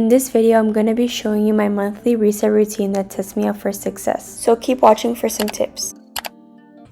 In this video, I'm going to be showing you my monthly reset routine that sets me up for success. So keep watching for some tips.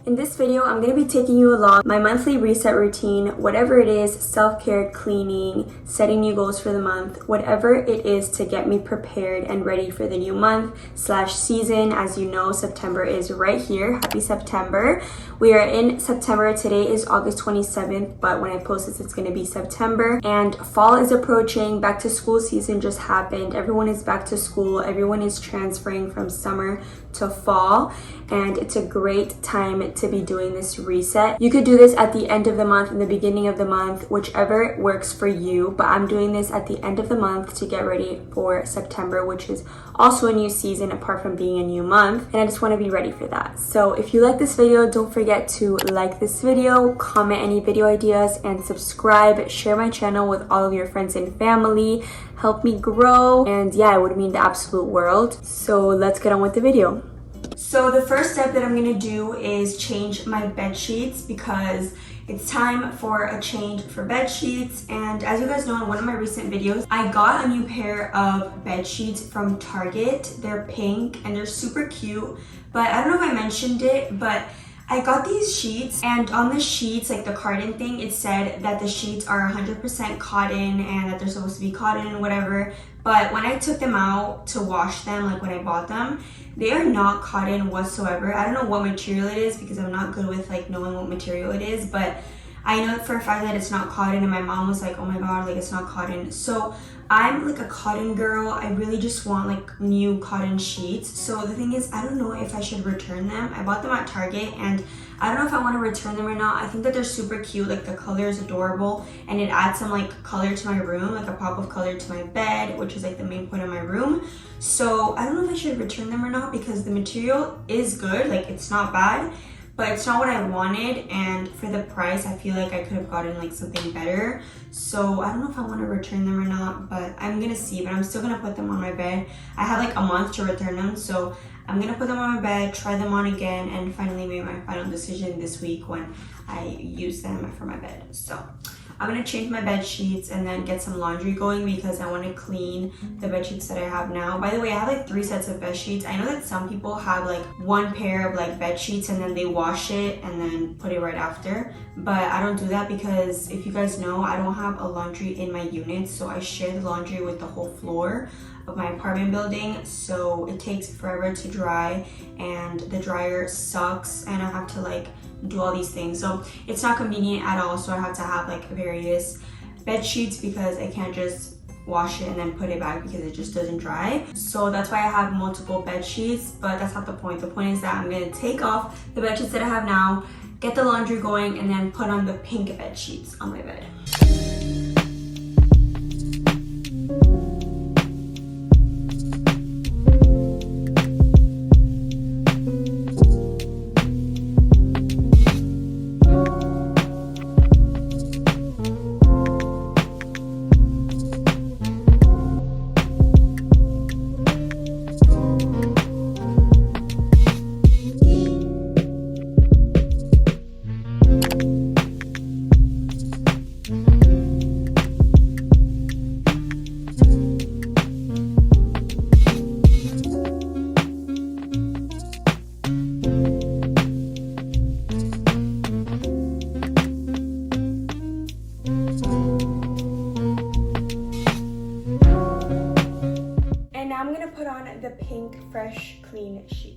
In this video, I'm going to be taking you along my monthly reset routine, whatever it is, self-care, cleaning, setting new goals for the month, whatever it is to get me prepared and ready for the new month/season. As you know, September is right here. Happy September. We are in September. Today is August 27th, but when I post this, it's going to be September. And fall is approaching. Back to school season just happened. Everyone is back to school. Everyone is transferring from summer to fall. And it's a great time to be doing this reset. You could do this at the end of the month, in the beginning of the month, whichever works for you. But I'm doing this at the end of the month to get ready for September, which is also a new season apart from being a new month. And I just want to be ready for that. So if you like this video, don't forget to like this video, comment any video ideas, and subscribe. Share my channel with all of your friends and family. Help me grow. And yeah, it would mean the absolute world. So let's get on with the video. So the first step that I'm gonna do is change my bed sheets because it's time for a change for bed sheets. And as you guys know, in one of my recent videos, I got a new pair of bed sheets from Target. They're pink and they're super cute, but I don't know if I mentioned it, but I got these sheets, and on the sheets, like the carton thing, it said that the sheets are 100% cotton and that they're supposed to be cotton and whatever. But when I took them out to wash them, like when I bought them, they are not cotton whatsoever. I don't know what material it is because I'm not good with like knowing what material it is, but I know for a fact that it's not cotton, and my mom was like, oh my god, like it's not cotton. So I'm like a cotton girl. I really just want like new cotton sheets. So the thing is, I don't know if I should return them. I bought them at Target and I don't know if I want to return them or not. I think that they're super cute. Like the color is adorable and it adds some like color to my room, like a pop of color to my bed, which is like the main point of my room. So I don't know if I should return them or not because the material is good. Like it's not bad, but it's not what I wanted, and for the price I feel like I could have gotten like something better. So I don't know if I want to return them or not, but I'm gonna see. But I'm still gonna put them on my bed. I have like a month to return them, so I'm gonna put them on my bed, try them on again, and finally make my final decision this week when I use them for my bed. So I'm gonna change my bed sheets and then get some laundry going because I want to clean the bed sheets that I have now. By the way, I have like 3 sets of bed sheets. I know that some people have like one pair of like bed sheets and then they wash it and then put it right after, but I don't do that because if you guys know, I don't have a laundry in my unit, so I share the laundry with the whole floor of my apartment building, so it takes forever to dry and the dryer sucks and I have to like do all these things, so it's not convenient at all. So I have to have like various bed sheets because I can't just wash it and then put it back because it just doesn't dry. So that's why I have multiple bed sheets, but that's not the point. The point is that I'm gonna take off the bed sheets that I have now, get the laundry going, and then put on the pink bed sheets on my bed. I'm gonna put on the pink, fresh, clean sheets.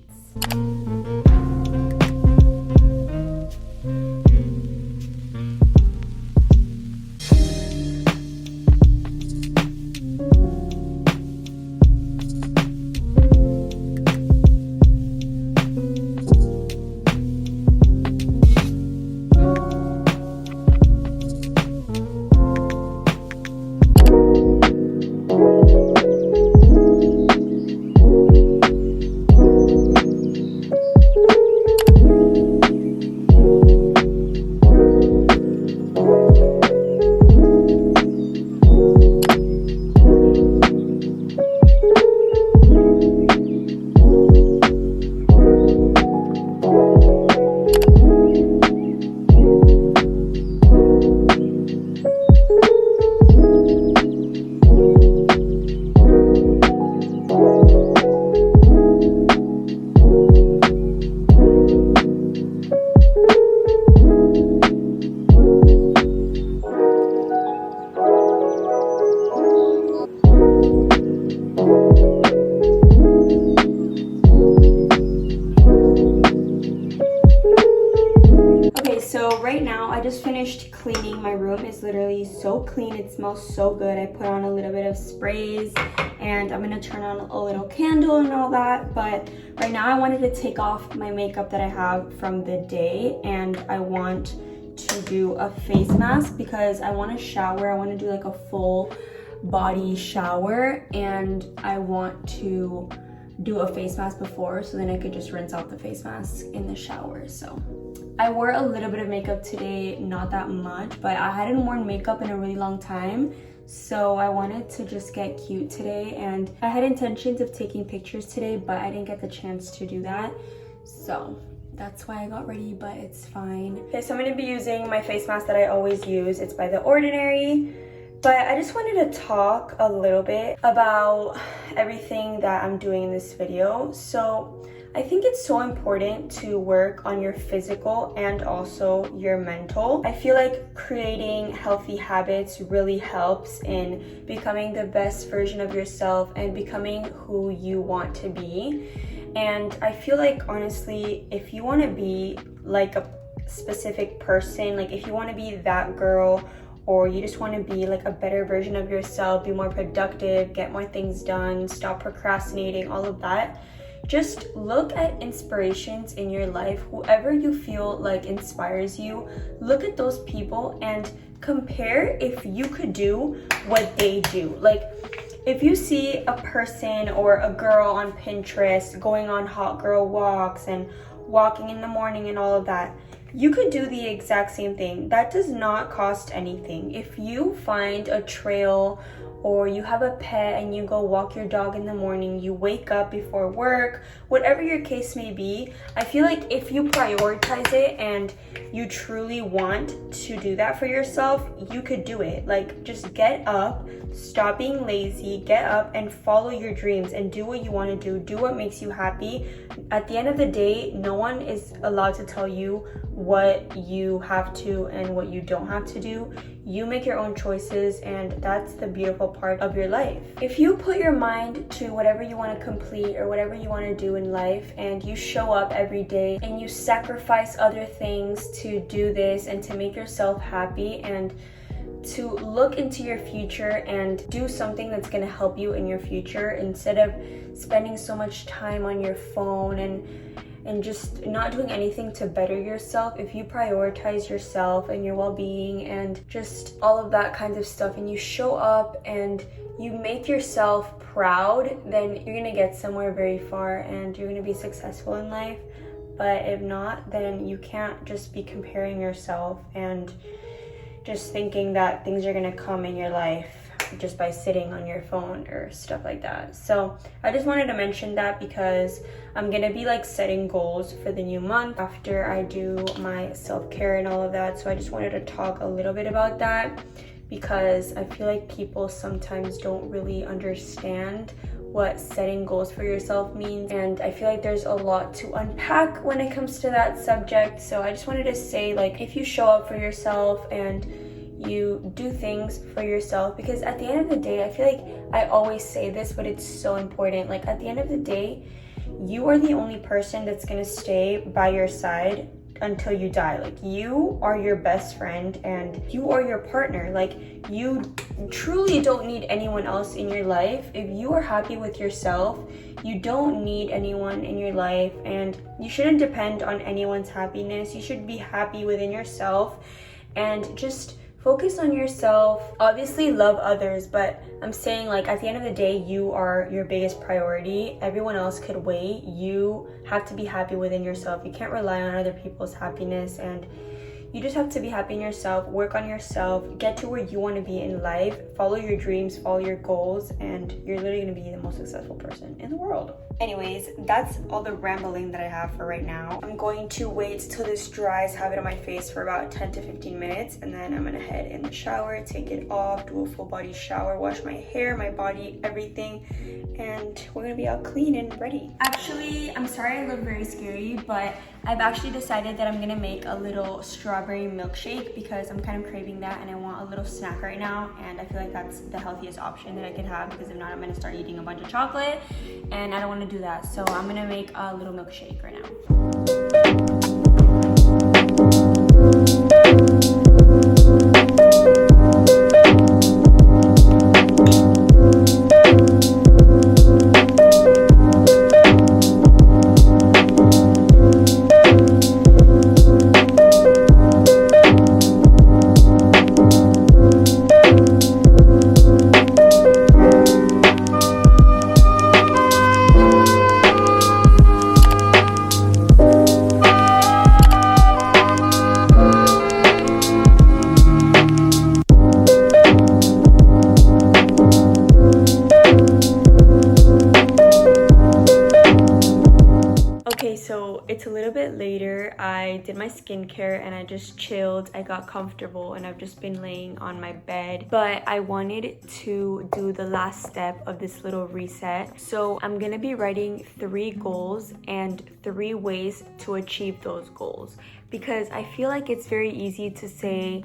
finished cleaning. My room is literally so clean. It smells so good. I put on a little bit of sprays and I'm gonna turn on a little candle and all that. But right now I wanted to take off my makeup that I have from the day, and I want to do a face mask because I want to shower. I want to do like a full body shower, and I want to do a face mask before so then I could just rinse out the face mask in the shower. So I wore a little bit of makeup today, not that much, but I hadn't worn makeup in a really long time, so I wanted to just get cute today. And I had intentions of taking pictures today, but I didn't get the chance to do that, so that's why I got ready, but it's fine. Okay, so I'm gonna be using my face mask that I always use. It's by The Ordinary. But I just wanted to talk a little bit about everything that I'm doing in this video. So I think it's so important to work on your physical and also your mental. I feel like creating healthy habits really helps in becoming the best version of yourself and becoming who you want to be. And I feel like, honestly, if you want to be like a specific person, like if you want to be that girl, or you just want to be like a better version of yourself, be more productive, get more things done, stop procrastinating, all of that, just look at inspirations in your life. Whoever you feel like inspires you, look at those people and compare if you could do what they do. Like, if you see a person or a girl on Pinterest going on hot girl walks and walking in the morning and all of that, you could do the exact same thing. That does not cost anything. If you find a trail or you have a pet and you go walk your dog in the morning, you wake up before work, whatever your case may be, I feel like if you prioritize it and you truly want to do that for yourself, you could do it. Like, just get up, stop being lazy, get up and follow your dreams and do what you want to do what makes you happy. At the end of the day, no one is allowed to tell you what you have to and what you don't have to do. You make your own choices, and that's the beautiful part of your life. If you put your mind to whatever you want to complete or whatever you want to do in life, and you show up every day and you sacrifice other things to do this and to make yourself happy and to look into your future and do something that's going to help you in your future, instead of spending so much time on your phone and just not doing anything to better yourself. If you prioritize yourself and your well-being and just all of that kind of stuff, and you show up and you make yourself proud, then you're gonna get somewhere very far and you're gonna be successful in life. But if not, then you can't just be comparing yourself and just thinking that things are gonna come in your life just by sitting on your phone or stuff like that. So I just wanted to mention that because I'm gonna be like setting goals for the new month after I do my self-care and all of that. So I just wanted to talk a little bit about that because I feel like people sometimes don't really understand what setting goals for yourself means, and I feel like there's a lot to unpack when it comes to that subject. So I just wanted to say, like, if you show up for yourself and you do things for yourself, because at the end of the day, I feel like I always say this, but it's so important. Like, at the end of the day, you are the only person that's gonna stay by your side until you die. Like, you are your best friend and you are your partner. Like, you truly don't need anyone else in your life. If you are happy with yourself, you don't need anyone in your life, and you shouldn't depend on anyone's happiness. You should be happy within yourself and just focus on yourself. Obviously love others, but I'm saying, like, at the end of the day, you are your biggest priority. Everyone else could wait. You have to be happy within yourself. You can't rely on other people's happiness, and you just have to be happy in yourself, work on yourself, get to where you want to be in life, follow your dreams, follow your goals, and you're literally going to be the most successful person in the world. Anyways, that's all the rambling that I have for right now. I'm going to wait till this dries, have it on my face for about 10 to 15 minutes, and then I'm going to head in the shower, take it off, do a full body shower, wash my hair, my body, everything, and we're going to be all clean and ready. Actually, I'm sorry I look very scary, but I've actually decided that I'm going to make a little strawberry milkshake because I'm kind of craving that and I want a little snack right now, and I feel like that's the healthiest option that I could have, because if not, I'm going to start eating a bunch of chocolate and I don't want to do that. So I'm going to make a little milkshake right now. little bit later. I did my skincare and I just chilled. I got comfortable and I've just been laying on my bed. But I wanted to do the last step of this little reset. So I'm gonna be writing 3 goals and 3 ways to achieve those goals. Because I feel like it's very easy to say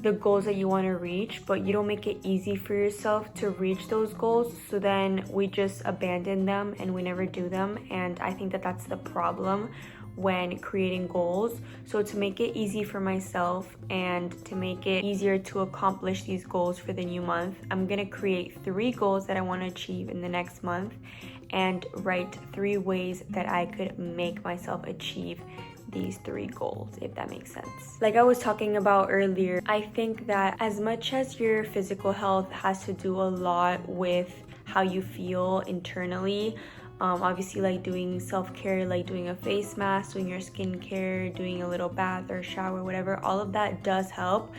the goals that you want to reach, but you don't make it easy for yourself to reach those goals, so then we just abandon them and we never do them. And I think that that's the problem when creating goals. So to make it easy for myself and to make it easier to accomplish these goals for the new month, I'm gonna create 3 goals that I want to achieve in the next month and write 3 ways that I could make myself achieve these 3 goals, if that makes sense. Like I was talking about earlier, I think that as much as your physical health has to do a lot with how you feel internally, obviously like doing self-care, like doing a face mask, doing your skincare, doing a little bath or shower, whatever, all of that does help.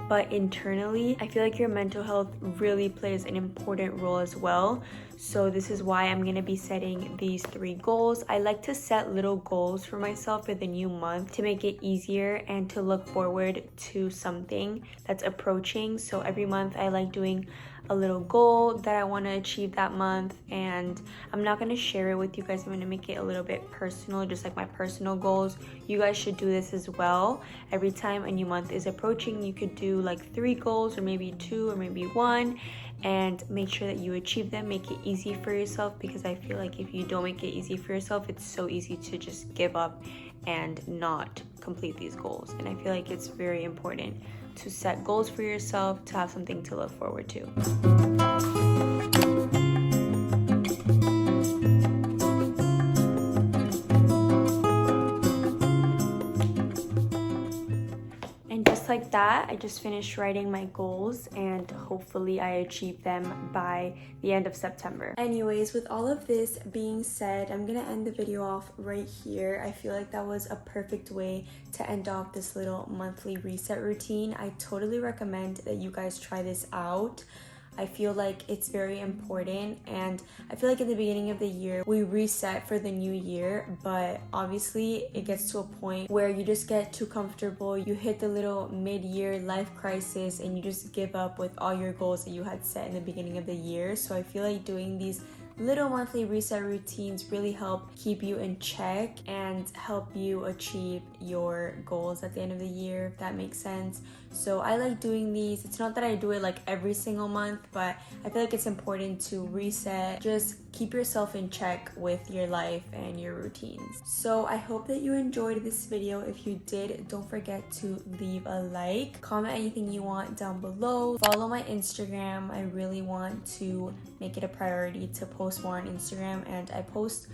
But internally, I feel like your mental health really plays an important role as well. So this is why I'm going to be setting these 3 goals. I like to set little goals for myself for the new month to make it easier and to look forward to something that's approaching. So every month I like doing a little goal that I want to achieve that month, and I'm not going to share it with you guys. I'm going to make it a little bit personal, just like my personal goals. You guys should do this as well. Every time a new month is approaching, you could do like 3 goals or maybe 2 or maybe 1, and make sure that you achieve them. Make it easy for yourself, because I feel like if you don't make it easy for yourself, it's so easy to just give up and not complete these goals. And I feel like it's very important to set goals for yourself, to have something to look forward to. And just like that, I just finished writing my goals, and hopefully I achieve them by the end of September. Anyways, with all of this being said, I'm gonna end the video off right here. I feel like that was a perfect way to end off this little monthly reset routine. I totally recommend that you guys try this out. I feel like it's very important, and I feel like in the beginning of the year we reset for the new year, but obviously it gets to a point where you just get too comfortable. You hit the little mid-year life crisis and you just give up with all your goals that you had set in the beginning of the year. So I feel like doing these little monthly reset routines really help keep you in check and help you achieve your goals at the end of the year, if that makes sense. So I like doing these. It's not that I do it like every single month, but I feel like it's important to reset, just keep yourself in check with your life and your routines. So I hope that you enjoyed this video. If you did, don't forget to leave a like, comment anything you want down below, follow my Instagram. I really want to make it a priority to post more on Instagram, and I post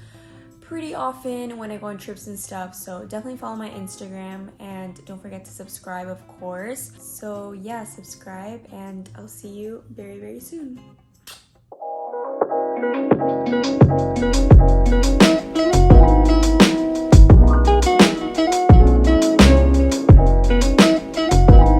pretty often when I go on trips and stuff, so definitely follow my Instagram, and don't forget to subscribe, of course. So yeah, subscribe, and I'll see you very, very soon.